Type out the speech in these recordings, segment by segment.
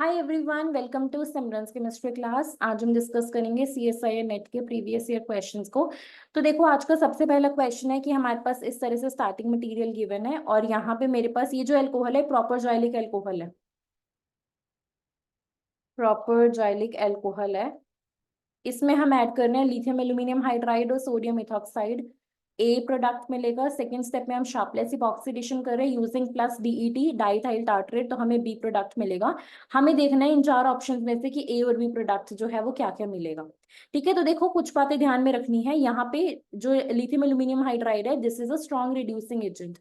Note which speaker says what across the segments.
Speaker 1: Hi everyone, welcome to Simran's chemistry class. आज हम discuss करेंगे सीएसआईआर नेट के प्रीवियस ईयर क्वेश्चंस को। तो देखो, आज का सबसे पहला क्वेश्चन है कि हमारे पास इस तरह से स्टार्टिंग मटेरियल गिवन है और यहाँ पे मेरे पास ये जो अल्कोहल है प्रॉपर जाइलिक अल्कोहल है। प्रॉपर जाइलिक अल्कोहल है। इसमें हम ऐड करने हैं लिथियम एल्यूमिनियम हाइड्राइड और सोडियम इथॉक्साइड। ए प्रोडक्ट मिलेगा। सेकंड स्टेप में हम शार्पलेस इपॉक्सीडेशन कर रहे हैं using plus DET diethyl tartrate, तो हमें बी प्रोडक्ट मिलेगा। हमें देखना है इन चार ऑप्शन में से कि ए और बी प्रोडक्ट जो है वो क्या क्या मिलेगा। ठीक है, तो देखो कुछ बातें ध्यान में रखनी है। यहाँ पे जो लिथियम एल्यूमिनियम हाइड्राइड है, this is a strong reducing agent.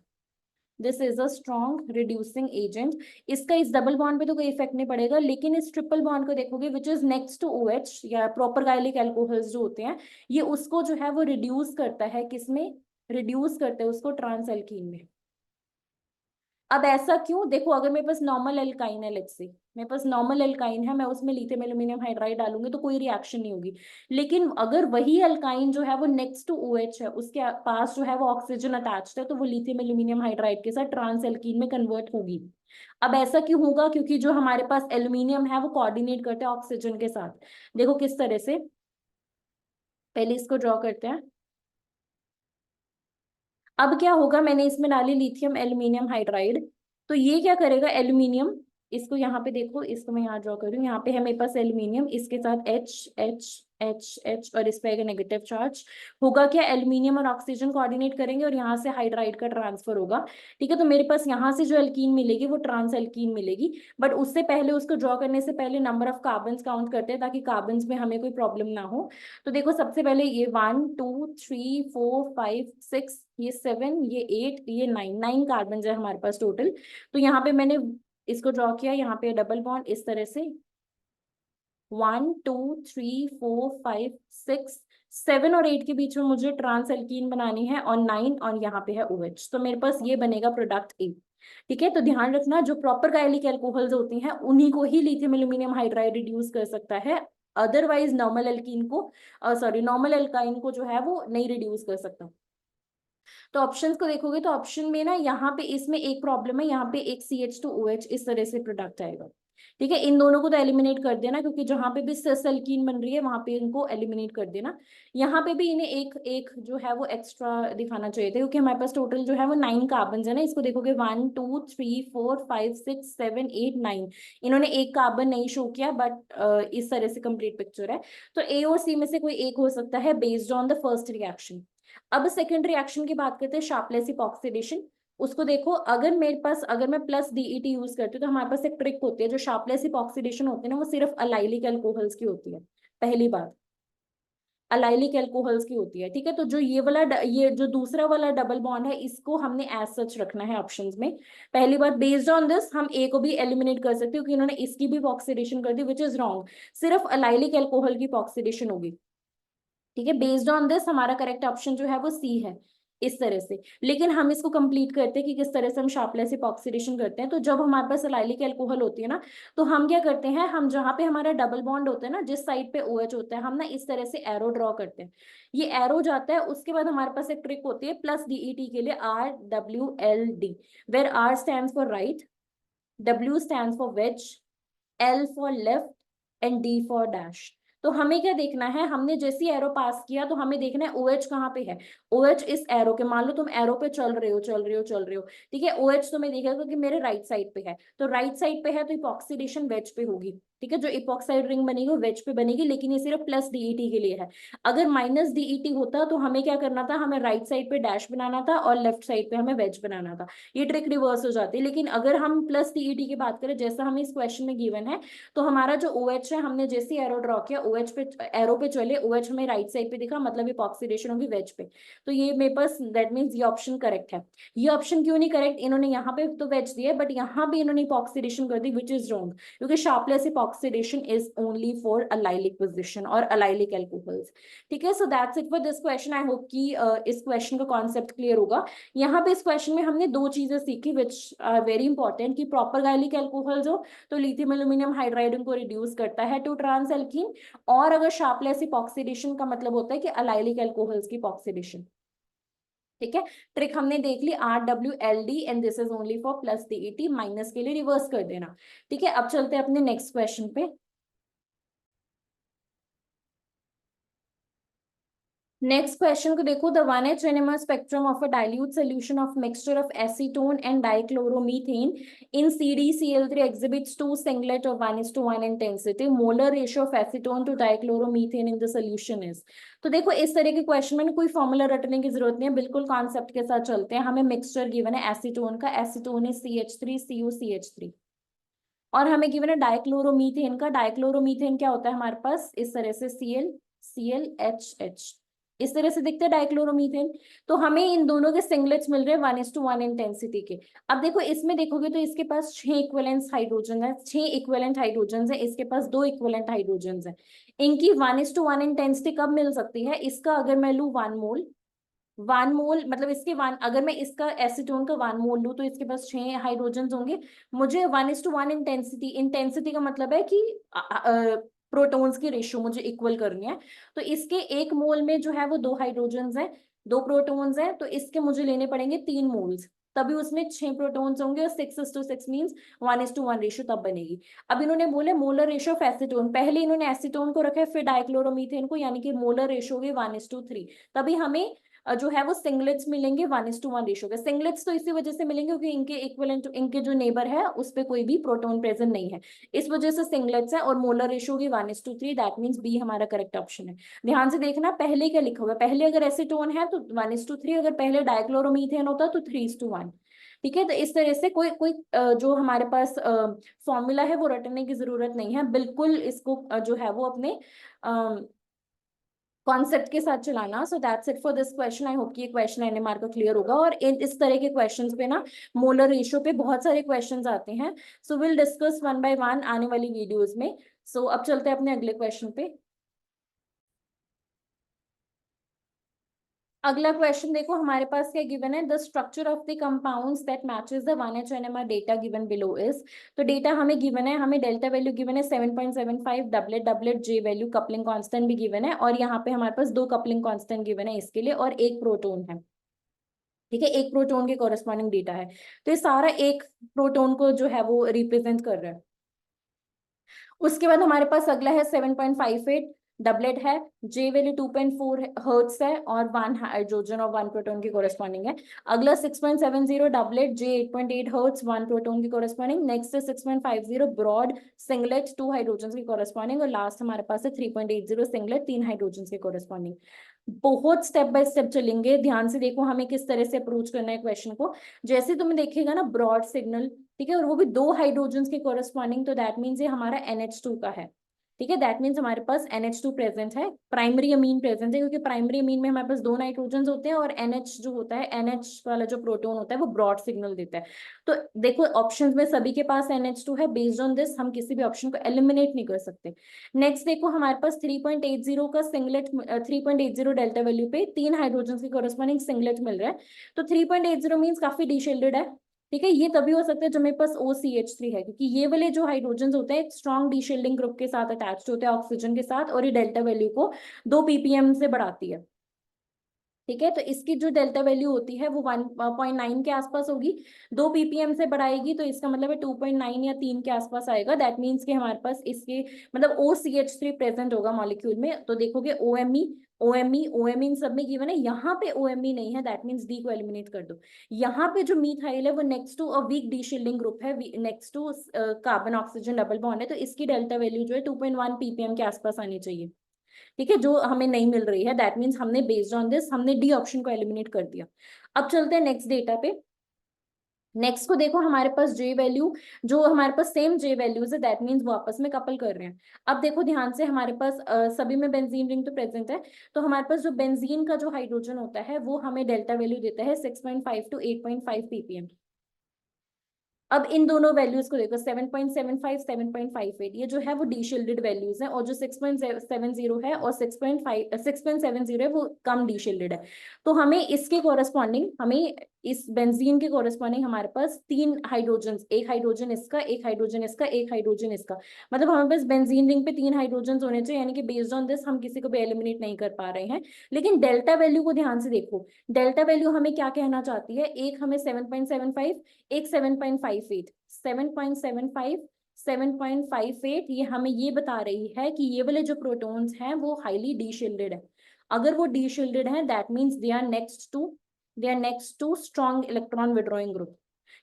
Speaker 1: This is a strong reducing agent. इसका इस डबल बॉन्ड पे तो कोई इफेक्ट नहीं पड़ेगा, लेकिन इस ट्रिपल बॉन्ड को देखोगे which is next to OH या प्रोपर गायलिक अल्कोहल्स जो होते हैं, ये उसको जो है वो रिड्यूस करता है। किसमें रिड्यूस करते हैं? उसको ट्रांस एल्कीन में। अब ऐसा क्यों? देखो, अगर मेरे पास नॉर्मल एल्काइन है, लेट्स से मेरे पास नॉर्मल एल्काइन है, मैं उसमें लिथियम एल्यूमिनियम हाइड्राइड डालूंगी तो कोई रिएक्शन नहीं होगी। लेकिन अगर वही एल्काइन जो है वो नेक्स्ट टू ओएच है, उसके पास जो है वो ऑक्सीजन अटैच्ड है, तो वो लिथियम एल्यूमिनियम हाइड्राइड के साथ ट्रांस एल्कीन में कन्वर्ट होगी। अब ऐसा क्यों होगा? क्योंकि जो हमारे पास एल्यूमिनियम है वो कोऑर्डिनेट करते हैं ऑक्सीजन के साथ। देखो किस तरह से, पहले इसको ड्रॉ करते हैं। अब क्या होगा, मैंने इसमें डाली लिथियम एल्यूमिनियम हाइड्राइड, तो ये क्या करेगा? एल्यूमिनियम, इसको यहाँ पे देखो, इसको मैं यहाँ ड्रॉ कर रही हूँ। यहाँ पे है मेरे पास एल्यूमिनियम, इसके साथ एच एच एच एच और इस पे आएगा नेगेटिव चार्ज। होगा क्या? एल्यूमिनियम और ऑक्सीजन कोऑर्डिनेट करेंगे और यहाँ से हाइड्राइड का ट्रांसफर होगा। ठीक है, तो मेरे पास यहाँ से जो एल्कीन मिलेगी वो ट्रांस एल्कीन मिलेगी। बट उससे पहले, उसको ड्रॉ करने से पहले नंबर ऑफ कार्बन काउंट करते हैं ताकि कार्बन में हमें कोई प्रॉब्लम ना हो। तो देखो, सबसे पहले ये 1 2 3 4 5 6, ये 7, ये 8, ये 9 कार्बन है हमारे पास टोटल। तो यहाँ पे मैंने इसको ड्रॉ किया, यहाँ पे डबल बॉन्ड इस तरह से। 1 2 3 4 5 6, 7 और 8 के बीच में मुझे ट्रांस एल्कीन बनानी है और 9, और यहाँ पे है OH, तो मेरे पास ये बनेगा प्रोडक्ट ए। ठीक है, तो ध्यान रखना, जो प्रॉपर गायलिक एल्कोहल्स होती हैं उन्हीं को ही लिथियम एल्यूमिनियम हाइड्राइड रिड्यूस कर सकता है। अदरवाइज नॉर्मल एल्कीन को, सॉरी, नॉर्मल एल्काइन को जो है वो नहीं रिड्यूस कर सकता। तो ऑप्शंस को देखोगे तो ऑप्शन में ना, यहाँ पे इसमें एक प्रॉब्लम है, यहाँ पे एक CH2OH इस तरह से प्रोडक्ट आएगा। ठीक है, इन दोनों को तो एलिमिनेट कर देना, क्योंकि जहां पे भी सिस एल्कीन बन रही है वहां पे इनको एलिमिनेट कर देना। यहाँ पे भी इन्हें एक एक जो है वो एक्स्ट्रा दिखाना चाहिए था, क्योंकि हमारे पास टोटल जो है वो 9 कार्बन है ना। इसको देखोगे 1 2 3 4 5 6 7 8 9, इन्होंने एक कार्बन नहीं शो किया, बट इस तरह से कंप्लीट पिक्चर है। तो ए और सी में से कोई एक हो सकता है based on the first reaction. अब सेकेंड रिएक्शन की बात करते हैं, शार्पलेस इपॉक्सीडेशन। उसको देखो, अगर मेरे पास, अगर मैं प्लस डीईटी यूज करती हूँ तो हमारे पास एक ट्रिक होती है। जो शार्पलेस इपॉक्सीडेशन होती है ना, वो सिर्फ अलाइलिक अल्कोहल्स की होती है। पहली बात, अलाइलिक अल्कोहल्स की होती है। ठीक है, तो जो ये वाला ये जो दूसरा वाला डबल बॉन्ड है, इसको हमने एज सच रखना है ऑप्शंस में। पहली बात, बेस्ड ऑन दिस हम ए को भी एलिमिनेट कर सकते हैं, क्योंकि इन्होंने इसकी भी ऑक्सीडेशन कर दी, विच इज रॉन्ग। सिर्फ अलाइलिक अल्कोहल की ऑक्सीडेशन होगी। ठीक है, बेस्ड ऑन दिस हमारा करेक्ट ऑप्शन जो है वो सी है, इस तरह से। लेकिन हम इसको कंप्लीट करते हैं कि किस तरह से हम शार्पलेस इपॉक्सीडेशन करते हैं। तो जब हमारे पास एलाइलिक अल्कोहल होती है ना, तो हम क्या करते हैं, हम जहाँ पे हमारा डबल बॉन्ड होता है ना, जिस साइड पे OH होता है, हम ना इस तरह से एरो ड्रॉ करते हैं। ये एरो जाता है, उसके बाद हमारे पास एक ट्रिक होती है प्लस डीईटी के लिए, RWLD, where R stands for right, W stands for wedge, L for left and D for dash. तो हमें क्या देखना है, हमने जैसी एरो पास किया तो हमें देखना है OH कहाँ पे है। OH इस एरो के, मान लो तुम एरो पे चल रहे हो चल रहे हो चल रहे हो, ठीक है, OH तुम्हें दिखेगा कि मेरे राइट साइड पे है, तो राइट साइड पे है तो इपॉक्सीडेशन वेज पे होगी। ठीक है, जो इपॉक्साइड रिंग बनेगी वो वेज पे बनेगी, लेकिन ये सिर्फ प्लस डीईटी के लिए है। अगर माइनस डीईटी होता तो हमें क्या करना था, हमें राइट साइड पे डैश बनाना था और लेफ्ट साइड पे हमें वेज बनाना था। ये ट्रिक रिवर्स हो जाती है। लेकिन अगर हम प्लस डीईटी की बात करें, जैसा हमें इस क्वेश्चन में गिवन है, तो हमारा जो OH है, हमने जैसी एरो ड्रॉ किया, OH पे एरो पे चले, OH हमें राइट साइड पे दिखा, मतलब इपॉक्सीडेशन होगी वेज पे। तो ये मेरे पास, दैट मीन्स ये ऑप्शन करेक्ट है। ये ऑप्शन क्यों नहीं करेक्ट? इन्होंने यहाँ पे तो वेज दिया है, बट यहाँ भी इन्होंने इपॉक्सीडेशन कर दी, विच इज रॉन्ग, क्योंकि Sharpless epoxidation is only for allylic position और अलाइलिक एल्कोहल्स। ठीक है, so that's it for this question. I hope कि इस क्वेश्चन का कॉन्सेप्ट क्लियर होगा। यहाँ पे इस क्वेश्चन में हमने दो चीजें सीखी विच आर वेरी इंपॉर्टेंट, कि प्रॉपर गायलिक एल्कोहल जो, तो लिथियम एल्यूमिनियम हाइड्राइड उनको रिड्यूस करता है टू ट्रांस एल्कीन। और अगर शार्पलेस इपॉक्सीडेशन का मतलब होता है कि अलाइलिक एल्कोहल्स की इपॉक्सीडेशन। ठीक है, ट्रिक हमने देख ली, RWLD and this is only for plus DET, minus के लिए रिवर्स कर देना। ठीक है, अब चलते हैं अपने नेक्स्ट क्वेश्चन पे। नेक्स्ट क्वेश्चन को देखो, the 1H NMR spectrum of a dilute solution of mixture of acetone and dichloromethane in CdCl3 exhibits two singlet of 1:1 intensity. Molar ratio of acetone to dichloromethane in the solution is। तो देखो इस तरह के question में कोई formula रटने की जरूरत नहीं है, बिल्कुल कॉन्सेप्ट के साथ चलते हैं। हमें मिक्सचर गिवन है एसीटोन का, एसीटोन है CH3CuCH3, और हमें गिवन है डाइक्लोरोमीथेन का, डाइक्लोरोमीथेन क्या होता है हमारे पास, इस तरह से ClClHH, इस तरह से दिखते हैं डाइक्लोरोमीथेन। तो हमें इन दोनों के सिंगलेट्स मिल रहे हैं 1:1 इंटेंसिटी के। अब देखो इसमें देखोगे तो इसके पास 6 इक्विवेलेंट हाइड्रोजन है, 6 इक्विवेलेंट हाइड्रोजन है, इसके पास 2 इक्विवेलेंट हाइड्रोजन है। इनकी 1:1 इंटेंसिटी कब मिल सकती है, इसका अगर मैं लू 1 मोल, 1 मोल मतलब इसके 1, अगर मैं इसका एसीटोन का 1 मोल लूँ तो इसके पास 6 हाइड्रोजन होंगे। मुझे 1:1 इंटेंसिटी, इंटेंसिटी का मतलब है कि प्रोटॉन्स की रेशियो मुझे इक्वल करनी है। तो इसके 1 मोल में जो है वो 2 हाइड्रोजन है, 2 प्रोटॉन्स हैं, तो इसके मुझे लेने पड़ेंगे 3 मोल्स, तभी उसमें 6 प्रोटॉन्स होंगे, और 6:6 मींस 1:1 रेशियो तब बनेगी। अब इन्होंने बोले मोलर रेशियो ऑफ एसीटोन, पहले इन्होंने एसीटोन को रखा है फिर डाइक्लोरोमीथेन को, यानी कि मोलर रेशियो होगी 1:3, तभी हमें जो है वो सिंगलेट्स मिलेंगे 1:1 रेशियो के। सिंगलेट्स तो इसी वजह से मिलेंगे क्योंकि इनके इक्विवेलेंट, इनके जो नेबर है उस पे कोई भी प्रोटॉन प्रेजेंट नहीं है, इस वजह से सिंगलेट्स है, और मोलर रेशियो होगी 1:3, दैट मींस बी हमारा करेक्ट ऑप्शन है। ध्यान से देखना पहले क्या लिखा हुआ है, पहले अगर एसीटोन है तो 1:3, अगर पहले डाइक्लोरोमीथेन होता तो 3:1। ठीक है, तो इस तरह से कोई कोई जो हमारे पास फॉर्मूला है वो रटने की जरूरत नहीं है, बिल्कुल इसको जो है वो अपने कॉन्सेप्ट के साथ चलाना। सो that's it for this question. I hope कि ये क्वेश्चन NMR का क्लियर होगा, और इस तरह के क्वेश्चंस पे ना मोलर रेशियो पे बहुत सारे क्वेश्चंस आते हैं। So will discuss one by one आने वाली वीडियोस में। सो अब चलते हैं अपने अगले क्वेश्चन पे। अगला क्वेश्चन देखो हमारे पास क्या गिवन है, the structure of the compounds that matches the 1H NMR data given below is. तो डेटा हमें गिवन है, हमें डेल्टा वैल्यू गिवन है 7.75, डबलेट डबलेट जे वैल्यू, कपलिंग कांस्टेंट भी गिवन है, और यहाँ पे हमारे पास 2 कपलिंग कांस्टेंट गिवन है इसके लिए, और 1 प्रोटोन है। ठीक है, 1 प्रोटोन के कॉरेस्पॉन्डिंग डेटा है, तो ये सारा एक प्रोटोन को जो है वो रिप्रेजेंट कर रहा है। उसके बाद हमारे पास अगला है 7.58, डबलेट है, जे वैल्यू 2.4 हर्ट्स है, और 1 हाइड्रोजन और 1 प्रोटॉन की कोरेस्पॉन्डिंग है। अगला 6.70, डबलेट, जे 8.8 हर्ट्स, 1 प्रोटॉन की कोरेस्पॉन्डिंग। नेक्स्ट है 6.50, ब्रॉड, सिंगलेट, 2 हाइड्रोजन की कोरेस्पॉन्डिंग, और लास्ट हमारे पास है 3.80, सिंगलेट, 3 हाइड्रोजन की कोरेस्पॉन्डिंग। बहुत स्टेप बाय स्टेप चलेंगे, ध्यान से देखो हमें किस तरह से अप्रोच करना है क्वेश्चन को। जैसे तुम्हें देखेगा ना ब्रॉड सिग्नल, ठीक है, और वो भी 2 हाइड्रोजन के कोरेस्पॉन्डिंग, तो दैट मीन्स ये हमारा NH2 का है। ठीक है, दैट मीन्स हमारे पास NH2 प्रेजेंट है, प्राइमरी अमीन प्रेजेंट है, क्योंकि प्राइमरी अमीन में हमारे पास 2 नाइट्रोजन होते हैं, और NH जो होता है, NH वाला जो प्रोटोन होता है वो ब्रॉड सिग्नल देता है। तो देखो ऑप्शंस में सभी के पास NH2 है, बेस्ड ऑन दिस हम किसी भी ऑप्शन को एलिमिनेट नहीं कर सकते। नेक्स्ट देखो हमारे पास 3.80 का सिंगलेट, 3.80 डेल्टा वैल्यू पे 3 हाइड्रोजन की कोरेस्पॉन्डिंग सिंगलेट मिल रहा है, तो 3.80 मीन्स काफी डिशेल्डेड है। ठीक है, ये तभी हो सकता है जब मेरे पास OCH3 है, क्योंकि ये वाले जो हाइड्रोजन होते हैं एक स्ट्रॉन्ग डीशेल्डिंग ग्रुप के साथ अटैच्ड होते हैं ऑक्सीजन के साथ, और ये डेल्टा वैल्यू को 2 ppm से बढ़ाती है। ठीक है, तो इसकी जो डेल्टा वैल्यू होती है वो 1.9 के आसपास होगी, 2 ppm से बढ़ाएगी, तो इसका मतलब है 2.9 या 3 के आसपास आएगा। दैट मीन्स कि हमारे पास इसके मतलब OCH3 प्रेजेंट होगा मॉलिक्यूल में। तो देखोगे OMe, OMe, OMe इन सब में गिवन है, यहाँ पे OMe नहीं है, दैट मीन्स डी को एलिमिनेट कर दो। यहाँ पे जो मीथाइल है वो next to a weak deshielding group है, next to carbon oxygen double bond है, तो इसकी डेल्टा वैल्यू जो है 2.1 ppm के आसपास आनी चाहिए। ठीक है, जो हमें नहीं मिल रही है, दैट मीन्स हमने बेस्ड ऑन दिस हमने डी ऑप्शन को एलिमिनेट कर दिया। अब चलते हैं नेक्स्ट डेटा पे। नेक्स्ट को देखो हमारे पास जे वैल्यू, जो हमारे पास सेम जे वैल्यूज है, दैट मीन्स वो आपस में कपल कर रहे हैं। अब देखो ध्यान से, हमारे पास सभी में बेंजीन रिंग तो प्रेजेंट है, तो हमारे पास जो बेंजीन का जो हाइड्रोजन होता है वो हमें डेल्टा वैल्यू देता है 6.5 टू 8.5 ppm। अब इन दोनों वैल्यूज को देखो, 7.75, 7.58, ये जो है वो डीशिल्डेड वैल्यूज हैं, और जो 6.70 है और 6.70 है वो कम डीशिल्डेड है। तो हमें इसके कोरेस्पॉन्डिंग हमें इस बेंजीन के कॉरेस्पॉन्डिंग हमारे पास 3 हाइड्रोजन, एक हाइड्रोजन इसका, एक हाइड्रोजन इसका, एक हाइड्रोजन इसका, मतलब हमारे पास बेंजीन रिंग पे 3 हाइड्रोजन होने चाहिए, यानी कि बेस्ड ऑन दिस हम किसी को भी एलिमिनेट नहीं कर पा रहे हैं। लेकिन डेल्टा वैल्यू को ध्यान से देखो, डेल्टा वैल्यू हमें क्या कहना चाहती है, एक हमें 7.75, एक 7.58, 7.75, 7.58, ये हमें ये बता रही है कि ये वाले जो प्रोटॉन्स हैं वो हाईली डीशिल्डेड है। अगर वो डीशिल्डेड है that means they are next to strong electron withdrawing group,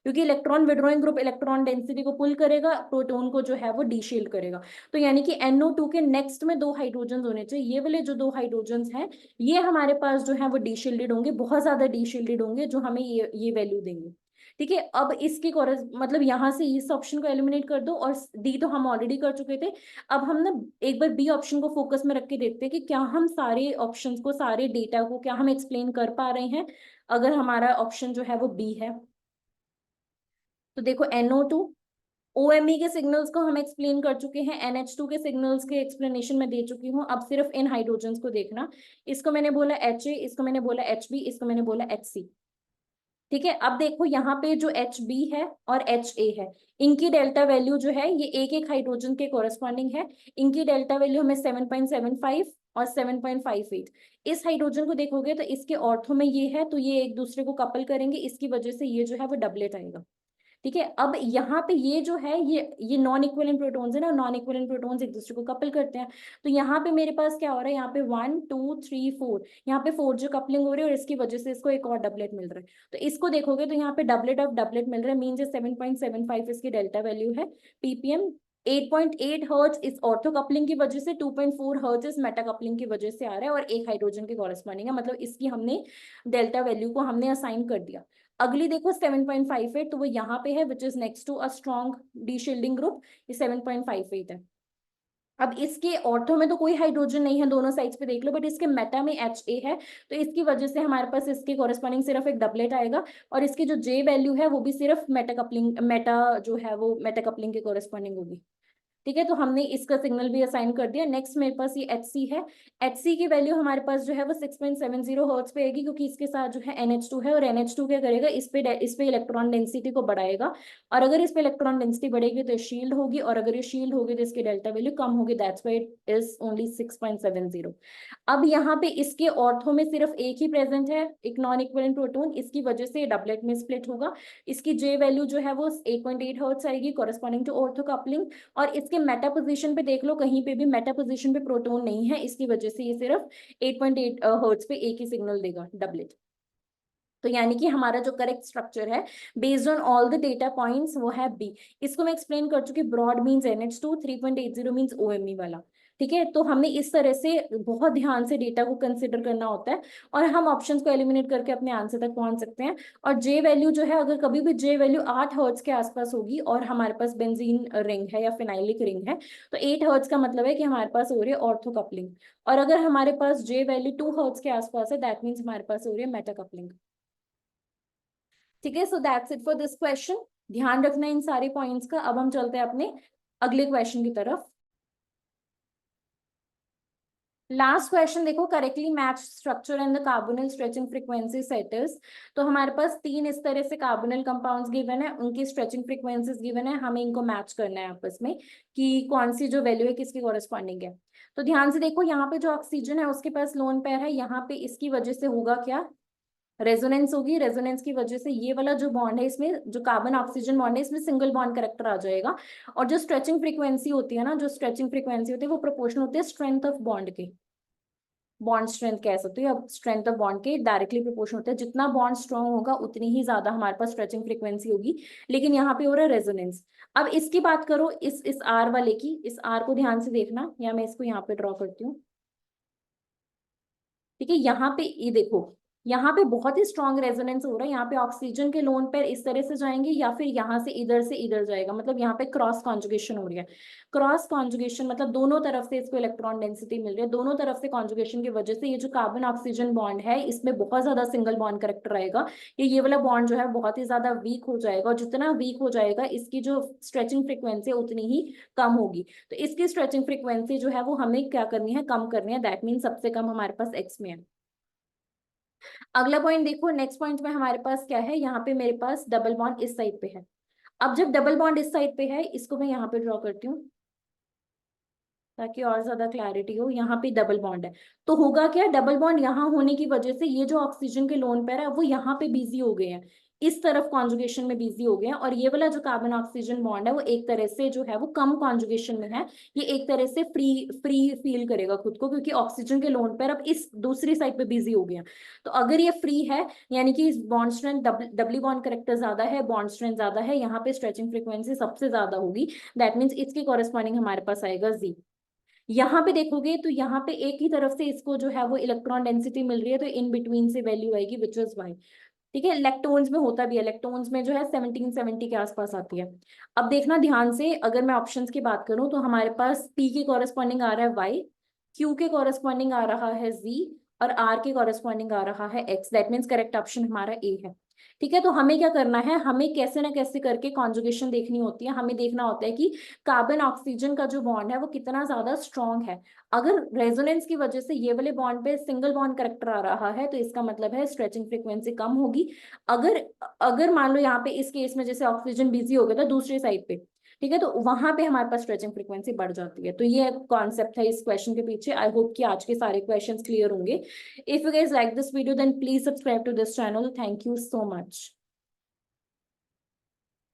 Speaker 1: क्योंकि electron withdrawing group electron density को पुल करेगा, प्रोटॉन को जो है वो डीशील्ड करेगा। तो यानी कि NO2 के नेक्स्ट में 2 हाइड्रोजन होने चाहिए, ये वाले जो 2 हाइड्रोजन हैं ये हमारे पास जो है वो डीशील्डेड होंगे, बहुत ज्यादा डीशील्डेड होंगे, जो हमें ये वैल्यू देंगे। ठीक है, अब इसके मतलब यहाँ से इस ऑप्शन को एलिमिनेट कर दो, और डी तो हम ऑलरेडी कर चुके थे। अब हम ना एक बार बी ऑप्शन को फोकस में रख के देखते हैं कि क्या हम सारे ऑप्शंस को, सारे डेटा को क्या हम एक्सप्लेन कर पा रहे हैं, अगर हमारा ऑप्शन जो है वो बी है। तो देखो NO2, OMe के सिग्नल्स को हम एक्सप्लेन कर चुके हैं, NH2 के सिग्नल्स के एक्सप्लेनेशन में दे चुकी हूँ, अब सिर्फ इन हाइड्रोजन्स को देखना। इसको मैंने बोला HA, इसको मैंने बोला HB, इसको मैंने बोला HC। ठीक है, अब देखो यहाँ पे जो HB है और HA है, इनकी डेल्टा वैल्यू जो है ये एक एक हाइड्रोजन के कोरस्पॉन्डिंग है। इनकी डेल्टा वैल्यू हमें 7.75 और 7.58। इस हाइड्रोजन को देखोगे तो इसके ऑर्थो में ये है, तो ये एक दूसरे को कपल करेंगे, इसकी वजह से ये जो है वो डबलेट आएगा। ठीक है, अब यहाँ पे ये जो है ये नॉन इक्विवेलेंट प्रोटॉन्स है ना, नॉन इक्विवेलेंट प्रोटॉन्स एक दूसरे को कपल करते हैं। तो यहाँ पे मेरे पास क्या हो रहा है, यहाँ पे 1 2 3 4, यहाँ पे 4 जो कपलिंग हो रही है, और इसकी वजह से इसको एक और डबलेट मिल रहा है। तो इसको देखोगे तो यहाँ पे डबलेट ऑफ डबलेट मिल रहा है, मीन्स 7.75 इसकी डेल्टा वैल्यू है ppm। 8.8 हर्ट्ज इस ऑर्थो कपलिंग की वजह से, 2.4 हर्ट्ज इस मेटा कपलिंग की वजह से आ रहा है, और एक हाइड्रोजन के कॉरेस्पॉन्डिंग है, मतलब इसकी हमने डेल्टा वैल्यू को हमने असाइन कर दिया। अगली देखो 7.58, तो वो यहाँ पे है which is next to a strong deshielding group, ये 7.58 है। अब इसके ऑर्थो में तो कोई हाइड्रोजन नहीं है, दोनों साइड्स पे देख लो, बट इसके मेटा में HA है, तो इसकी वजह से हमारे पास इसके कॉरेस्पॉन्डिंग सिर्फ एक डबलेट आएगा, और इसकी जो J वैल्यू है वो भी सिर्फ मेटा कपलिंग, मेटा जो है वो मेटा कपलिंग के कॉरेस्पॉन्डिंग होगी। ठीक है, तो हमने इसका सिग्नल भी असाइन कर दिया। नेक्स्ट मेरे पास ये HC है, HC की वैल्यू हमारे पास जो है वो 6.70 हर्ट्ज पे आएगी, क्योंकि इसके साथ जो है NH2 है, और NH2 क्या करेगा, इस पे इलेक्ट्रॉन डेंसिटी को बढ़ाएगा, और अगर इस पे इलेक्ट्रॉन डेंसिटी बढ़ेगी तो शील्ड होगी, और अगर ये शील्ड होगी तो इसकी डेल्टा वैल्यू कम होगी, that's why it is only 6.70। अब यहाँ पे इसके ऑर्थो में सिर्फ एक ही प्रेजेंट है, एक नॉन इक्विवेलेंट प्रोटॉन, इसकी वजह से डबलेट में स्प्लिट होगा। इसकी J वैल्यू जो है वो 8.8 हर्ट्ज आएगी, कॉरेस्पॉन्डिंग टू ऑर्थो कपलिंग, और इसके मेटा पोजीशन पे देख लो, कहीं पे भी मेटा पोजीशन पे प्रोटॉन नहीं है, इसकी वजह से ये सिर्फ 8.8 हर्ट्ज पे एक ही सिग्नल देगा, डबलेट। तो यानी कि हमारा जो करेक्ट स्ट्रक्चर है based on all the data points वो है बी। इसको मैं एक्सप्लेन कर चुकी, broad means NH2, 3.80 means OMe वाला। ठीक है, तो हमें इस तरह से बहुत ध्यान से डेटा को कंसिडर करना होता है, और हम ऑप्शंस को एलिमिनेट करके अपने आंसर तक पहुंच सकते हैं। और J वैल्यू जो है, अगर कभी भी J वैल्यू 8 हर्ट्ज के आसपास होगी और हमारे पास बेंजीन रिंग है या फिनाइलिक रिंग है, तो 8 हर्ट्ज का मतलब है कि हमारे पास हो रही है ऑर्थो कपलिंग, और अगर हमारे पास J वैल्यू 2 हर्ट्ज के आसपास है दैट मीन्स हमारे पास हो रही है मेटा कपलिंग। ठीक है, so that's it for this question. ध्यान रखना इन सारे पॉइंट्स का। अब हम चलते हैं अपने अगले क्वेश्चन की तरफ। लास्ट क्वेश्चन देखो, correctly match structure and the carbonyl stretching frequency setters. तो हमारे पास 3 इस तरह से कार्बोनिल कंपाउंड्स गिवन है, उनकी स्ट्रेचिंग फ्रीक्वेंसीज गिवन है, हमें इनको मैच करना है आपस में कि कौन सी जो वैल्यू है किसकी कॉरेस्पॉन्डिंग है। तो ध्यान से देखो, यहाँ पे जो ऑक्सीजन है उसके पास लोन पेयर है, यहाँ पे इसकी वजह से होगा क्या, रेजोनेंस होगी। रेजोनेंस की वजह से ये वाला जो बॉन्ड है, इसमें जो कार्बन ऑक्सीजन बॉन्ड है इसमें सिंगल बॉन्ड करेक्टर आ जाएगा, और जो स्ट्रेचिंग फ्रीक्वेंसी होती है ना, जो स्ट्रेचिंग फ्रीक्वेंसी होती है वो प्रोपोर्शनल होती है स्ट्रेंथ ऑफ बॉन्ड के, बॉन्ड स्ट्रेंथ कह सकते हो, अब स्ट्रेंथ ऑफ बॉन्ड के डायरेक्टली प्रोपोर्शनल होता है, जितना बॉन्ड स्ट्रॉन्ग होगा उतनी ही ज्यादा हमारे पास स्ट्रेचिंग फ्रीक्वेंसी होगी। लेकिन यहाँ पे हो रहा है रेजोनेंस। अब इसकी बात करो, इस आर वाले की, इस आर को ध्यान से देखना, या मैं इसको यहाँ पे ड्रॉ करती हूँ। ठीक है, यहाँ पे ये देखो, यहाँ पे बहुत ही स्ट्रॉन्ग रेजोनेंस हो रहा है, यहाँ पे ऑक्सीजन के लोन पेयर इस तरह से जाएंगे, या फिर यहाँ से इधर जाएगा, मतलब यहाँ पे क्रॉस कॉन्जुगेशन हो रही है। क्रॉस कॉन्जुगेशन मतलब दोनों तरफ से इसको इलेक्ट्रॉन डेंसिटी मिल रही है, दोनों तरफ से कॉन्जुगेशन की वजह से ये जो कार्बन ऑक्सीजन बॉन्ड है इसमें बहुत ज्यादा सिंगल बॉन्ड करेक्टर आएगा। ये वाला बॉन्ड जो है बहुत ही ज्यादा वीक हो जाएगा, और जितना वीक हो जाएगा इसकी जो स्ट्रेचिंग फ्रीक्वेंसी है उतनी ही कम होगी। तो इसकी स्ट्रेचिंग फ्रीक्वेंसी जो है वो हमें क्या करनी है, कम करनी है, दैट मीन सबसे कम हमारे पास एक्स में है। अगला पॉइंट देखो, नेक्स्ट पॉइंट में हमारे पास क्या है, यहाँ पे मेरे पास डबल बॉन्ड इस साइड पे है। अब जब डबल बॉन्ड इस साइड पे है, इसको मैं यहाँ पे ड्रॉ करती हूँ ताकि और ज्यादा क्लैरिटी हो। यहाँ पे डबल बॉन्ड है, तो होगा क्या, डबल बॉन्ड यहाँ होने की वजह से ये जो ऑक्सीजन के लोन पेयर है वो यहाँ पे बिजी हो गए हैं, इस तरफ कॉन्जुगेशन में बिजी हो गए हैं। और ये वाला जो कार्बन ऑक्सीजन बॉन्ड है वो एक तरह से जो है वो कम कॉन्जुगेशन में है, ये एक तरह से फ्री फ्री फील करेगा खुद को, क्योंकि ऑक्सीजन के लोन पेयर अब इस दूसरी साइड पे बिजी हो गए हैं। तो अगर ये फ्री है, यानी कि बॉन्ड स्ट्रेंथ डबली बॉन्ड करेक्टर ज्यादा है, बॉन्ड स्ट्रेंथ ज्यादा है, यहाँ पे स्ट्रेचिंग फ्रीक्वेंसी सबसे ज्यादा होगी, दैट मीन्स इसके कॉरेस्पॉन्डिंग हमारे पास आएगा जी। यहाँ पे देखोगे तो यहाँ पे एक ही तरफ से इसको जो है वो इलेक्ट्रॉन डेंसिटी मिल रही है, तो इन बिटवीन से वैल्यू आएगी विच इज वाई। ठीक है, इलेक्ट्रॉन्स में होता भी है, इलेक्ट्रॉन्स में जो है 1770 के आसपास आती है। अब देखना ध्यान से, अगर मैं ऑप्शंस की बात करूं तो हमारे पास पी के कॉरेस्पॉन्डिंग आ रहा है वाई, क्यू के कॉरेस्पॉन्डिंग आ रहा है जी, और आर के कॉरेस्पॉन्डिंग आ रहा है x. That means correct option हमारा ए है। ठीक है, तो हमें क्या करना है, हमें कैसे ना कैसे करके कॉन्जुगेशन देखनी होती है, हमें देखना होता है कि कार्बन ऑक्सीजन का जो बॉन्ड है वो कितना ज्यादा स्ट्रांग है। अगर रेजोनेंस की वजह से ये वाले बॉन्ड पे सिंगल बॉन्ड करेक्टर आ रहा है, तो इसका मतलब है स्ट्रेचिंग फ्रीक्वेंसी कम होगी। अगर अगर मान लो यहाँ पे इस केस में जैसे ऑक्सीजन बिजी हो गया था दूसरी साइड पे, ठीक है, तो वहां पे हमारे पास स्ट्रेचिंग फ्रीक्वेंसी बढ़ जाती है। तो ये कॉन्सेप्ट है इस क्वेश्चन के पीछे। आई होप कि आज के सारे क्वेश्चंस क्लियर होंगे। If you guys like this video then please subscribe to this channel. Thank you so much.